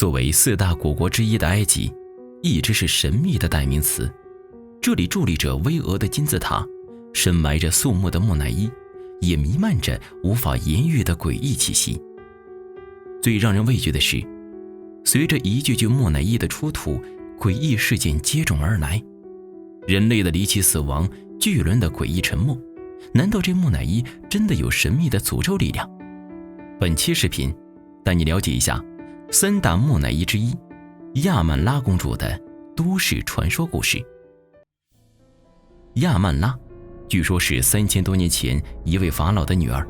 作为4大古国之一的埃及，一直是神秘的代名词。这里伫立着巍峨的金字塔，深埋着肃穆的木乃伊，也弥漫着无法言喻的诡异气息。最让人畏惧的是，随着一具具木乃伊的出土，诡异事件接踵而来。人类的离奇死亡，巨轮的诡异沉没，难道这木乃伊真的有神秘的诅咒力量？本期视频带你了解一下3大木乃伊之一亚曼拉公主的都市传说故事。亚曼拉据说是3000多年前一位法老的女儿，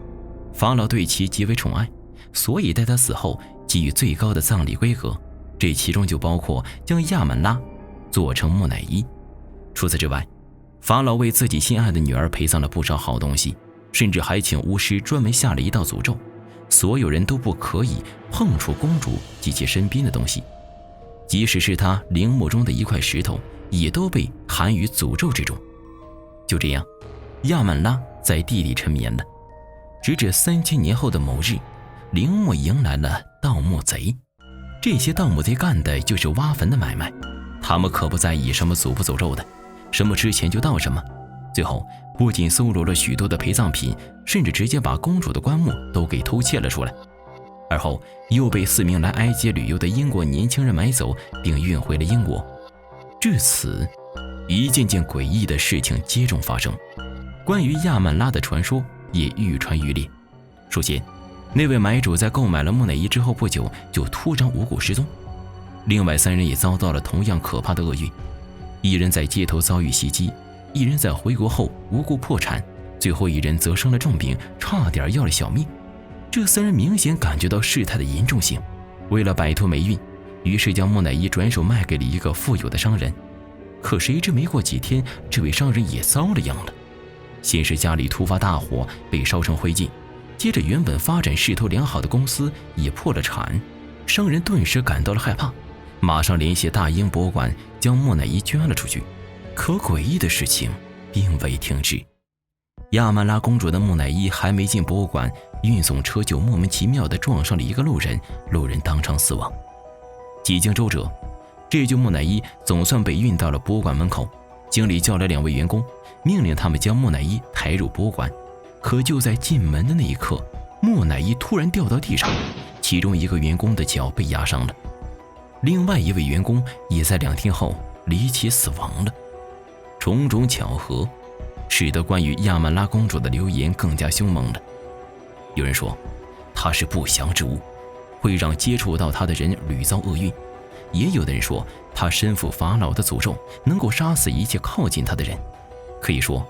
法老对其极为宠爱，所以在她死后给予最高的葬礼规格，这其中就包括将亚曼拉做成木乃伊。除此之外，法老为自己心爱的女儿陪葬了不少好东西，甚至还请巫师专门下了一道诅咒，所有人都不可以碰触公主及其身边的东西，即使是她陵墓中的一块石头，也都被含于诅咒之中。就这样，亚曼拉在地里沉眠了，直至3000年后的某日，陵墓迎来了盗墓贼。这些盗墓贼干的就是挖坟的买卖，他们可不在意什么诅不诅咒的，什么值钱就盗什么。最后不仅搜罗了许多的陪葬品，甚至直接把公主的棺木都给偷窃了出来，而后又被4名来埃及旅游的英国年轻人买走，并运回了英国。至此，一件件诡异的事情接踵发生，关于亚曼拉的传说也愈传愈烈。首先，那位买主在购买了木乃伊之后不久就突然无故失踪，另外3人也遭到了同样可怕的厄运，一人在街头遭遇袭击，一人在回国后无故破产，最后一人则生了重病，差点要了小命。这3人明显感觉到事态的严重性，为了摆脱霉运，于是将木乃伊转手卖给了一个富有的商人。可谁知没过几天，这位商人也遭了殃了。先是家里突发大火，被烧成灰烬，接着原本发展势头良好的公司也破了产，商人顿时感到了害怕，马上联系大英博物馆将木乃伊捐了出去。可诡异的事情并未停止，亚曼拉公主的木乃伊还没进博物馆，运送车就莫名其妙地撞上了一个路人，路人当场死亡。几经周折，这具木乃伊总算被运到了博物馆门口，经理叫来2位员工，命令他们将木乃伊抬入博物馆。可就在进门的那一刻，木乃伊突然掉到地上，其中一个员工的脚被压伤了，另外一位员工也在2天后离奇死亡了。种种巧合使得关于亚曼拉公主的流言更加凶猛了。有人说她是不祥之物，会让接触到她的人屡遭厄运，也有的人说她身负法老的诅咒，能够杀死一切靠近她的人。可以说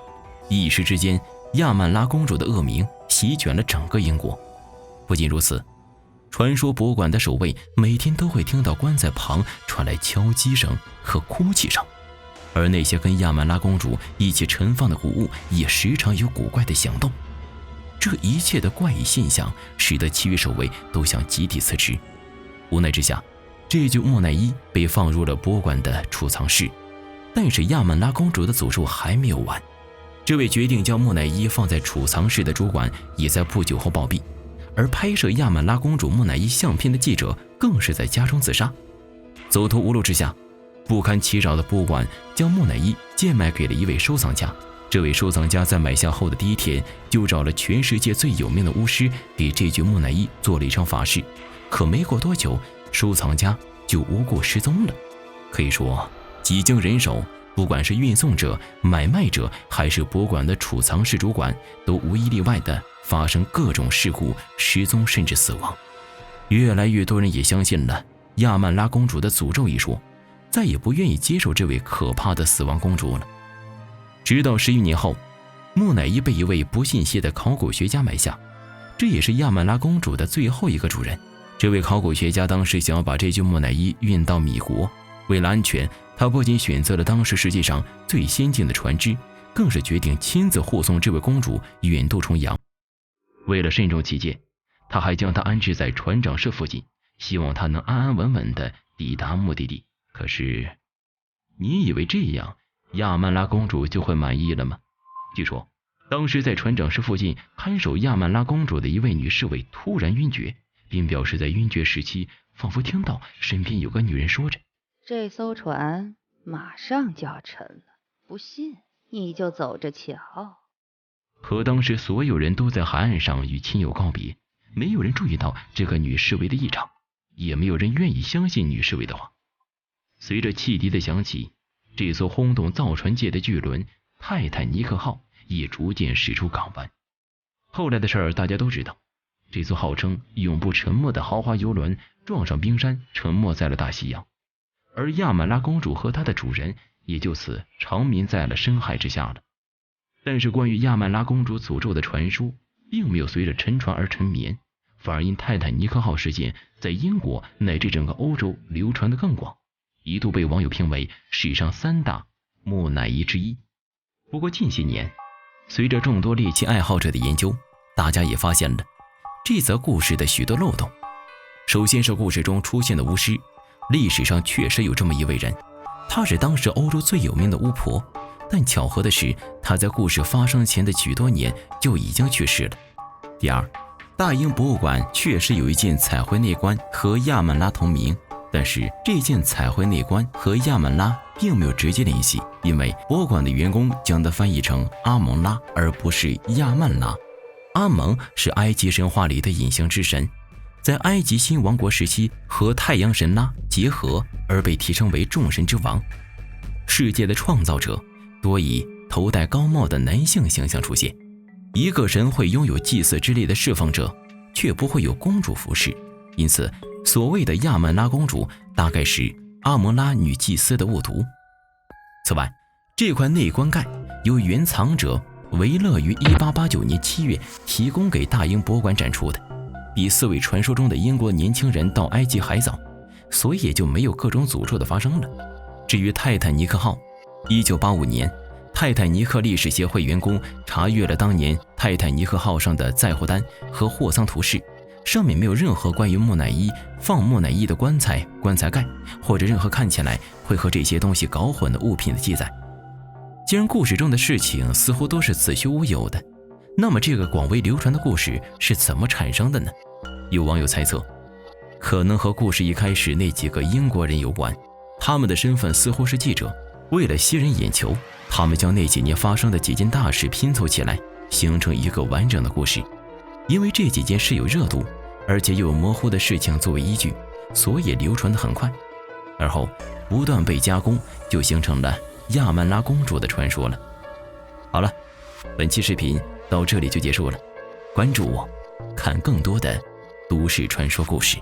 一时之间，亚曼拉公主的恶名席卷了整个英国。不仅如此，传说博物馆的守卫每天都会听到棺材旁传来敲击声和哭泣声，而那些跟亚曼拉公主一起盛放的古物也时常有古怪的响动。这一切的怪异现象使得其余守卫都想集体辞职。无奈之下，这具木乃伊被放入了博物馆的储藏室。但是亚曼拉公主的诅咒还没有完，这位决定将木乃伊放在储藏室的主管也在不久后暴毙，而拍摄亚曼拉公主木乃伊相片的记者更是在家中自杀。走投无路之下，不堪其扰的博物馆将木乃伊贱卖给了一位收藏家。这位收藏家在买下后的第1天就找了全世界最有名的巫师，给这具木乃伊做了一场法事。可没过多久，收藏家就无故失踪了。可以说几经人手，不管是运送者、买卖者，还是博物馆的储藏室主管，都无一例外地发生各种事故、失踪甚至死亡。越来越多人也相信了亚曼拉公主的诅咒一说，再也不愿意接受这位可怕的死亡公主了。直到10余年后，木乃伊被一位不信邪的考古学家买下，这也是亚曼拉公主的最后一个主人。这位考古学家当时想要把这具木乃伊运到米国，为了安全，他不仅选择了当时世界上最先进的船只，更是决定亲自护送这位公主远渡重洋。为了慎重起见，他还将她安置在船长室附近，希望她能安安稳稳地抵达目的地。可是，你以为这样亚曼拉公主就会满意了吗？据说，当时在船长室附近看守亚曼拉公主的一位女侍卫突然晕厥，并表示在晕厥时期仿佛听到身边有个女人说着：“这艘船马上就要沉了，不信你就走着瞧。”可当时所有人都在海岸上与亲友告别，没有人注意到这个女侍卫的异常，也没有人愿意相信女侍卫的话。随着汽笛的响起，这艘轰动造船界的巨轮泰坦尼克号也逐渐驶出港湾。后来的事儿大家都知道，这艘号称永不沉没的豪华游轮撞上冰山，沉没在了大西洋，而亚曼拉公主和她的主人也就此长眠在了深海之下了。但是关于亚曼拉公主诅咒的传说并没有随着沉船而沉眠，反而因泰坦尼克号事件在英国乃至整个欧洲流传得更广，一度被网友评为史上3大木乃伊之一。不过近些年，随着众多猎奇爱好者的研究，大家也发现了这则故事的许多漏洞。首先是故事中出现的巫师，历史上确实有这么一位人，她是当时欧洲最有名的巫婆，但巧合的是，她在故事发生前的许多年就已经去世了。第二，大英博物馆确实有一件彩绘内棺和亚曼拉同名，但是这件彩绘内棺和亚曼拉并没有直接联系，因为博物馆的员工将它翻译成阿蒙拉而不是亚曼拉。阿蒙是埃及神话里的隐形之神，在埃及新王国时期和太阳神拉结合而被提升为众神之王。世界的创造者多以头戴高帽的男性形象出现，一个神会拥有祭祀之力的侍奉者，却不会有公主服饰，因此所谓的亚曼拉公主大概是阿蒙拉女祭司的误读。此外，这块内棺盖由原藏者维勒于1889年7月提供给大英博物馆展出的，比4位传说中的英国年轻人到埃及还早，所以也就没有各种诅咒的发生了。至于泰坦尼克号，1985年泰坦尼克历史协会员工查阅了当年泰坦尼克号上的载货单和货舱图示，上面没有任何关于木乃伊、放木乃伊的棺材、棺材盖，或者任何看起来会和这些东西搞混的物品的记载。既然故事中的事情似乎都是子虚乌有的，那么这个广为流传的故事是怎么产生的呢？有网友猜测，可能和故事一开始那几个英国人有关，他们的身份似乎是记者，为了吸人眼球，他们将那几年发生的几件大事拼凑起来，形成一个完整的故事。因为这几件事有热度，而且又有模糊的事情作为依据，所以流传得很快，而后不断被加工，就形成了亚曼拉公主的传说了。好了，本期视频到这里就结束了，关注我，看更多的都市传说故事。